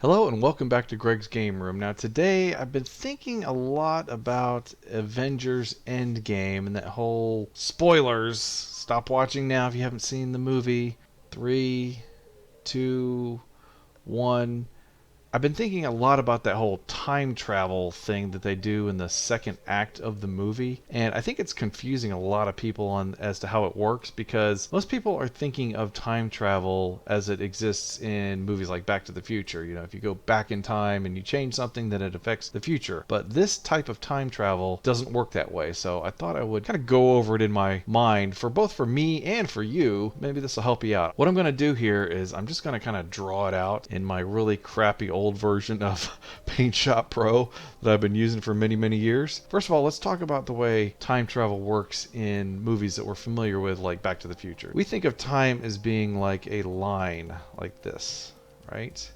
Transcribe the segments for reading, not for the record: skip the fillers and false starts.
Hello and welcome back to Greg's Game Room. Now today I've been thinking a lot about Avengers Endgame and that whole spoilers. Stop watching now if you haven't seen the movie. Three, two, one. I've been thinking a lot about that whole time travel thing that they do in the second act of the movie, and I think it's confusing a lot of people on as to how it works because most people are thinking of time travel as it exists in movies like Back to the Future. You know, if you go back in time and you change something, then it affects the future. But this type of time travel doesn't work that way, so I thought I would kind of go over it in my mind for both for me and for you. Maybe this will help you out. What I'm going to do here is I'm just going to kind of draw it out in my really crappy old version of Paint Shop Pro that I've been using for many years. First of all, let's talk about the way time travel works in movies that we're familiar with, like Back to the Future. We think of time as being like a line like this, right?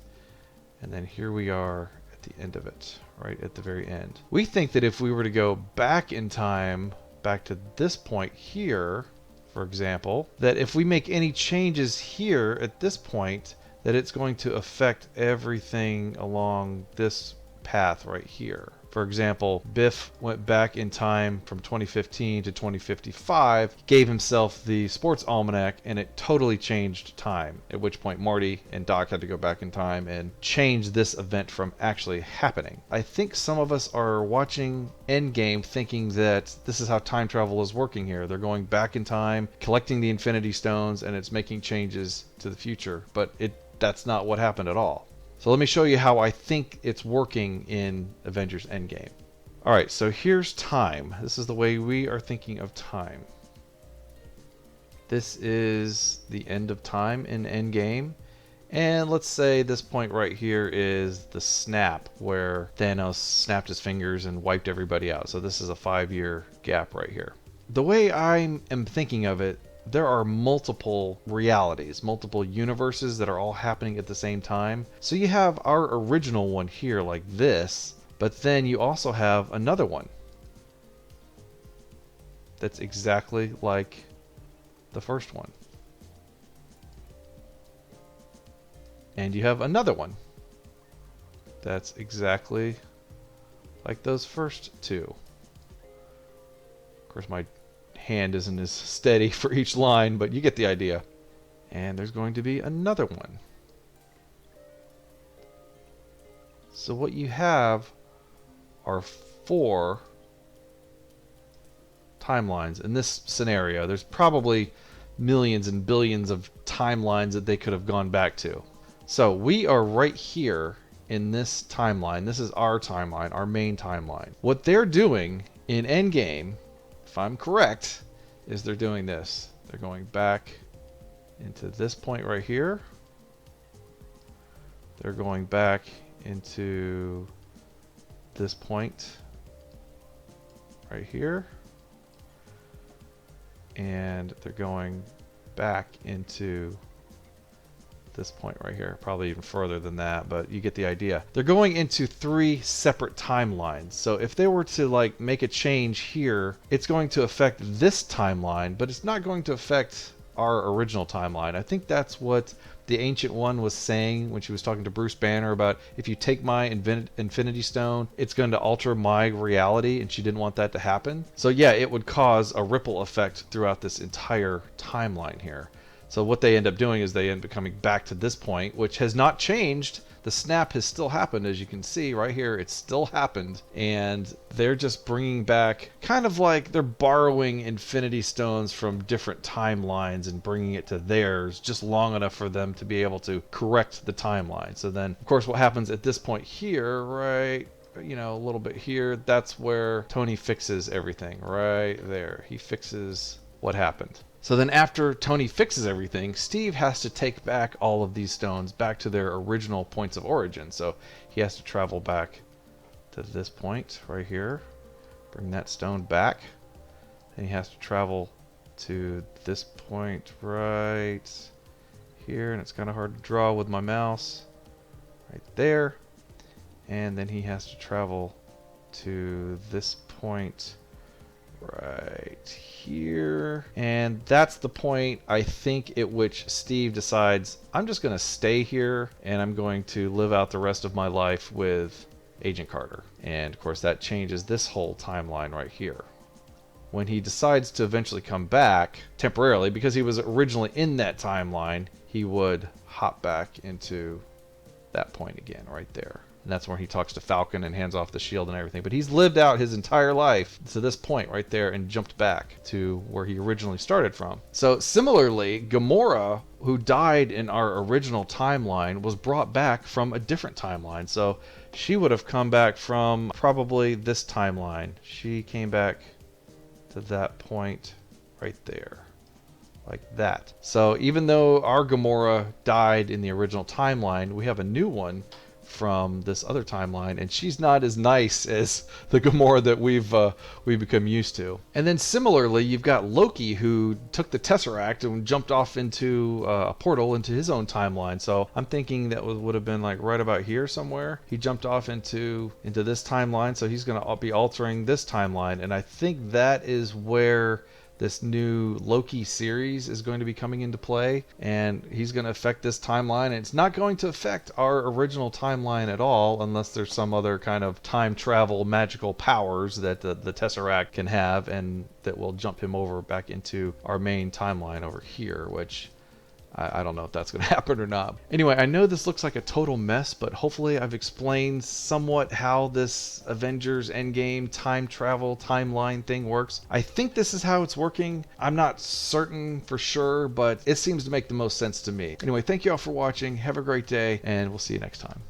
And then here we are at the end of it, right at the very end. We think that if we were to go back in time, back to this point here, for example, that if we make any changes here at this point, that it's going to affect everything along this path right here. For example, Biff went back in time from 2015 to 2055, gave himself the sports almanac, and it totally changed time. At which point Marty and Doc had to go back in time and change this event from actually happening. I think some of us are watching Endgame thinking that this is how time travel is working here. They're going back in time, collecting the Infinity Stones, and it's making changes to the future. But that's not what happened at all. So let me show you how I think it's working in Avengers Endgame. Alright, so here's time. This is the way we are thinking of time. This is the end of time in Endgame. And let's say this point right here is the snap, where Thanos snapped his fingers and wiped everybody out. So this is a 5-year gap right here. The way I am thinking of it, there are multiple realities, multiple universes that are all happening at the same time. So you have our original one here like this, but then you also have another one that's exactly like the first one. And you have another one that's exactly like those first two. Of course, my hand isn't as steady for each line, but you get the idea. And there's going to be another one. So what you have are 4 timelines in this scenario. There's probably millions and billions of timelines that they could have gone back to. So we are right here in this timeline. This is our timeline, our main timeline. What they're doing in Endgame, if I'm correct, is they're doing this. They're going back into this point right here. They're going back into this point right here. And they're going back into this point right here, probably even further than that, but you get the idea. They're going into 3 separate timelines. So if they were to like make a change here, it's going to affect this timeline, but it's not going to affect our original timeline. I think that's what the Ancient One was saying when she was talking to Bruce Banner about, if you take my Infinity Stone, it's going to alter my reality, and she didn't want that to happen. So yeah, it would cause a ripple effect throughout this entire timeline here. So what they end up doing is they end up coming back to this point, which has not changed. The snap has still happened, as you can see right here. It's still happened, and they're just bringing back, kind of like they're borrowing Infinity Stones from different timelines and bringing it to theirs just long enough for them to be able to correct the timeline. So then, of course, what happens at this point here, right, you know, a little bit here, that's where Tony fixes everything right there. He fixes what happened. So then after Tony fixes everything, Steve has to take back all of these stones back to their original points of origin. So he has to travel back to this point right here, bring that stone back. Then he has to travel to this point right here, and it's kind of hard to draw with my mouse, right there. And then he has to travel to this point right here. And that's the point, I think, at which Steve decides, I'm just going to stay here and I'm going to live out the rest of my life with Agent Carter. And of course, that changes this whole timeline right here. When he decides to eventually come back temporarily, because he was originally in that timeline, he would hop back into that point again right there. And that's where he talks to Falcon and hands off the shield and everything. But he's lived out his entire life to this point right there and jumped back to where he originally started from. So similarly, Gamora, who died in our original timeline, was brought back from a different timeline. So she would have come back from probably this timeline. She came back to that point right there. Like that. So even though our Gamora died in the original timeline, we have a new one from this other timeline, and she's not as nice as the Gamora that we've become used to. And then similarly, you've got Loki, who took the Tesseract and jumped off into a portal into his own timeline. So I'm thinking that would have been like right about here somewhere. He jumped off into this timeline, so he's going to be altering this timeline, and I think that is where this new Loki series is going to be coming into play, and he's going to affect this timeline, and it's not going to affect our original timeline at all unless there's some other kind of time travel magical powers that the Tesseract can have, and that will jump him over back into our main timeline over here, which I don't know if that's going to happen or not. Anyway, I know this looks like a total mess, but hopefully I've explained somewhat how this Avengers Endgame time travel timeline thing works. I think this is how it's working. I'm not certain for sure, but it seems to make the most sense to me. Anyway, thank you all for watching. Have a great day, and we'll see you next time.